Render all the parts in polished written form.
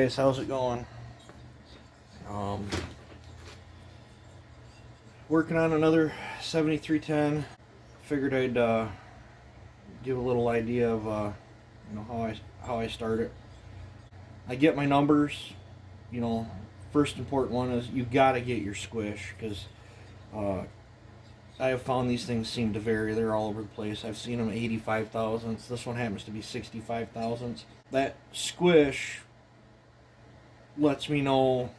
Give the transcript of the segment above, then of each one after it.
guys, how's it going? Working on another 7310. Figured I'd give a little idea of how I start it. I get my numbers. First important one is you gotta get your squish, because I have found these things seem to vary. They're all over the place. I've seen them 85 thousandths. This one happens to be 65 thousandths. That squish lets me know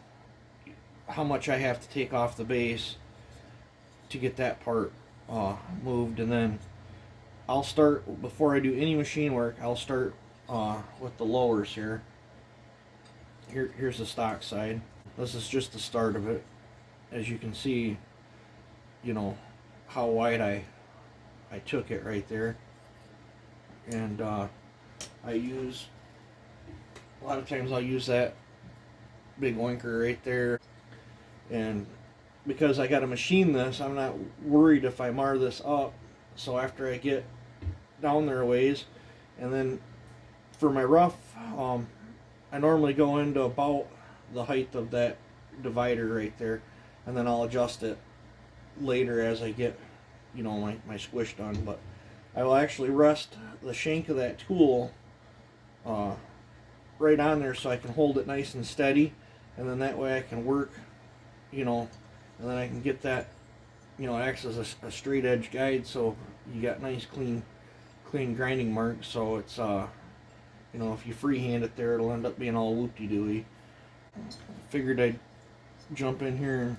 how much I have to take off the base to get that part moved, and then I'll start, before I do any machine work, I'll start with the lowers here. Here's the stock side. This is just the start of it. As you can see, how wide I took it right there. And I use, a lot of times I'll use that big oinker right there. And because I got to machine this, I'm not worried if I mar this up. So after I get down there a ways, and then for my rough, I normally go into about the height of that divider right there, and then I'll adjust it later as I get my squish done. But I will actually rest the shank of that tool right on there so I can hold it nice and steady, and then that way I can work, and then I can get that, it acts as a straight edge guide, so you got nice clean grinding marks. So it's if you freehand it there, it'll end up being all whoop-de-dooey. Figured I'd jump in here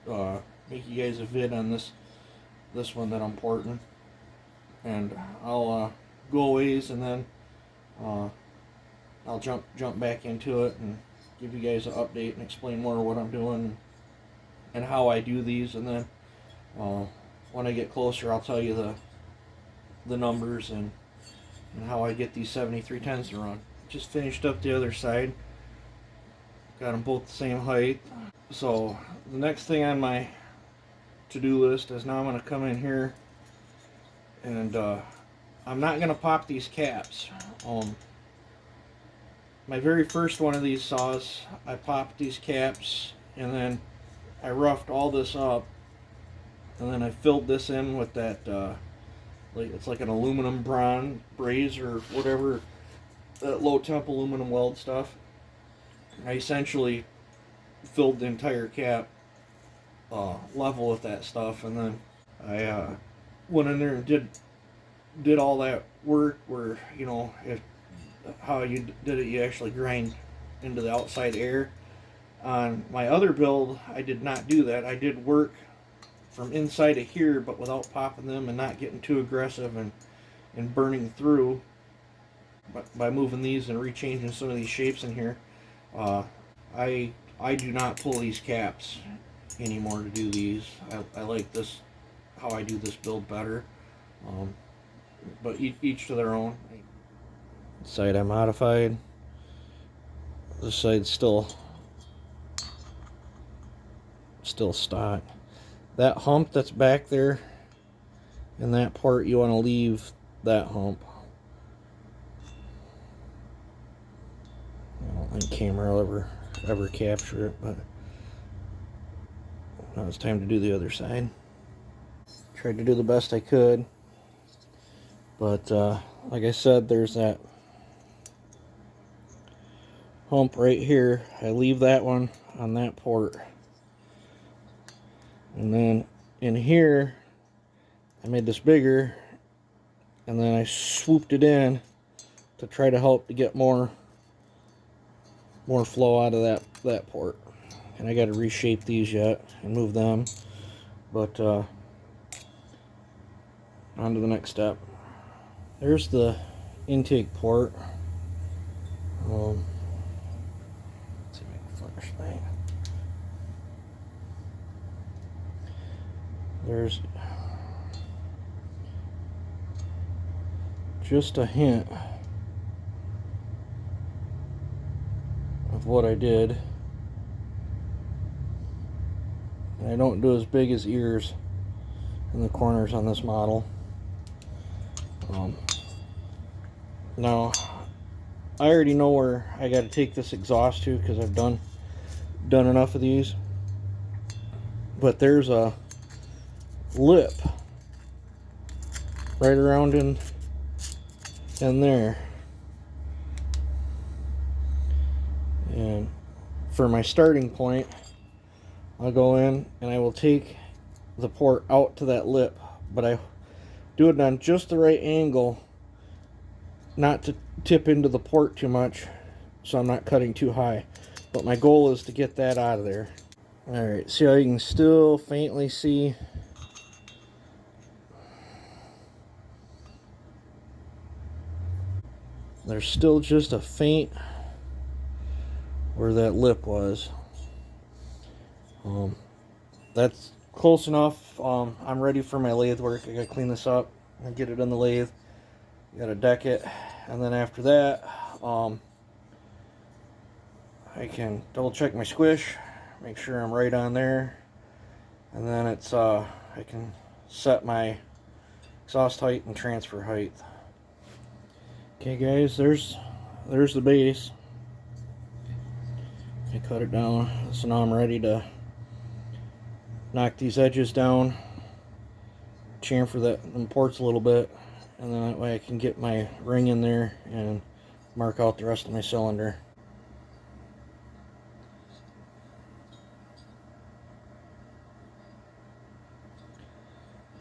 and make you guys a vid on this one that I'm porting, and I'll go a ways, and then I'll jump back into it and give you guys an update and explain more of what I'm doing and how I do these. And then when I get closer, I'll tell you the numbers and how I get these 7310s to run. Just finished up the other side. Got them both the same height. So the next thing on my to-do list is, now I'm going to come in here and I'm not going to pop these caps. My very first one of these saws, I popped these caps, and then I roughed all this up, and then I filled this in with that it's like an aluminum braze or whatever, that low temp aluminum weld stuff. I essentially filled the entire cap level with that stuff, and then I went in there and did all that work where, how you did it, you actually grind into the outside air. On my other build, I did not do that. I did work from inside of here, but without popping them and not getting too aggressive and burning through. But by moving these and rechanging some of these shapes in here, I do not pull these caps anymore to do these. I like this, how I do this build better. But each to their own. This side I modified. This side's still stock. That hump that's back there and that part, you want to leave that hump. I don't think camera will ever capture it, but now it's time to do the other side. Tried to do the best I could, but like I said, there's that hump right here. I leave that one on that port, and then in here I made this bigger, and then I swooped it in to try to help to get more flow out of that port. And I got to reshape these yet and move them, but on to the next step. There's the intake port. Let's see if I can flashlight. There's just a hint of what I did. And I don't do as big as ears in the corners on this model. Now I already know where I got to take this exhaust to because I've done enough of these. But there's a lip right around in there. And for my starting point, I'll go in and I will take the port out to that lip, but I do it on just the right angle, not to tip into the port too much, so I'm not cutting too high. But my goal is to get that out of there. Alright, see how you can still faintly see there's still just a faint where that lip was. That's close enough. I'm ready for my lathe work. I gotta clean this up and get it on the lathe. Gotta deck it, and then after that, I can double check my squish, make sure I'm right on there, and then it's I can set my exhaust height and transfer height. Okay, guys, there's the base. I cut it down, so now I'm ready to knock these edges down, chamfer them ports a little bit, and then that way I can get my ring in there and mark out the rest of my cylinder.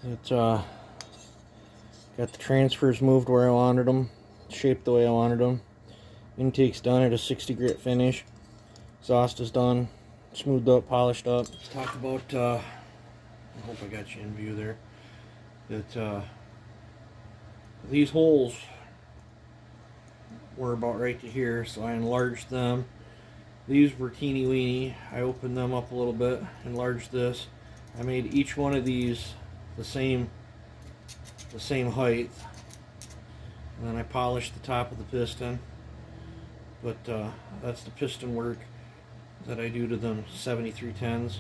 It got the transfers moved where I wanted them, shaped the way I wanted them. Intake's done at a 60 grit finish. Exhaust is done, smoothed up, polished up. Let's talk about, I hope I got you in view there, that these holes were about right to here, so I enlarged them. These were teeny weeny. I opened them up a little bit, enlarged this. I made each one of these the same height, and then I polished the top of the piston. But that's the piston work that I do to them 7310s.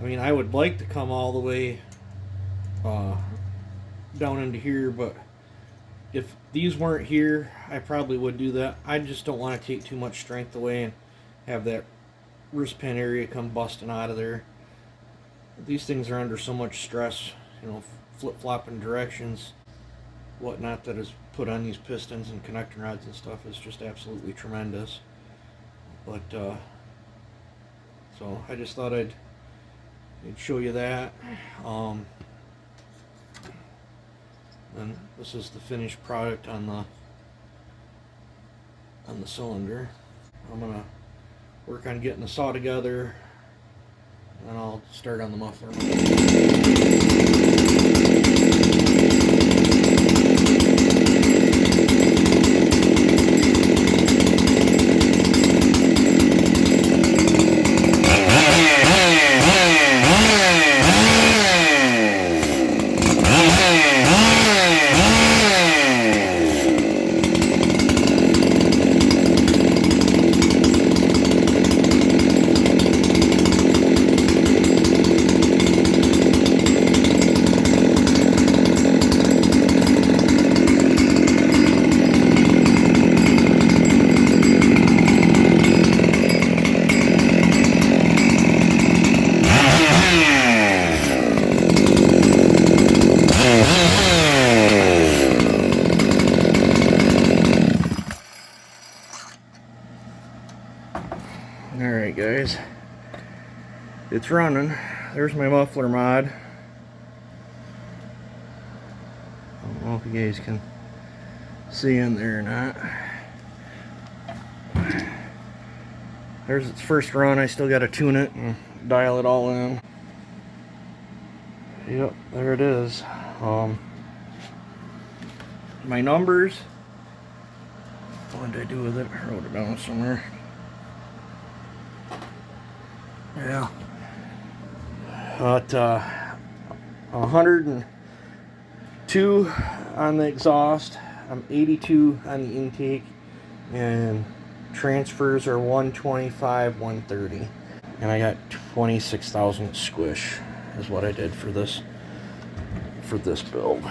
I mean, I would like to come all the way down into here, but if these weren't here, I probably would do that. I just don't want to take too much strength away and have that wrist pin area come busting out of there. These things are under so much stress, you know, flip-flopping directions, whatnot that is put on these pistons and connector rods and stuff is just absolutely tremendous. But so I just thought I'd show you that. And this is the finished product on the cylinder. I'm gonna work on getting the saw together, and I'll start on the muffler. Alright guys, it's running. There's my muffler mod. I don't know if you guys can see in there or not. There's its first run. I still got to tune it and dial it all in. Yep, there it is. My numbers, what did I do with it? I wrote it down somewhere. Yeah, at 102 on the exhaust, I'm 82 on the intake, and transfers are 125, 130, and I got 26,000 squish is what I did for this build.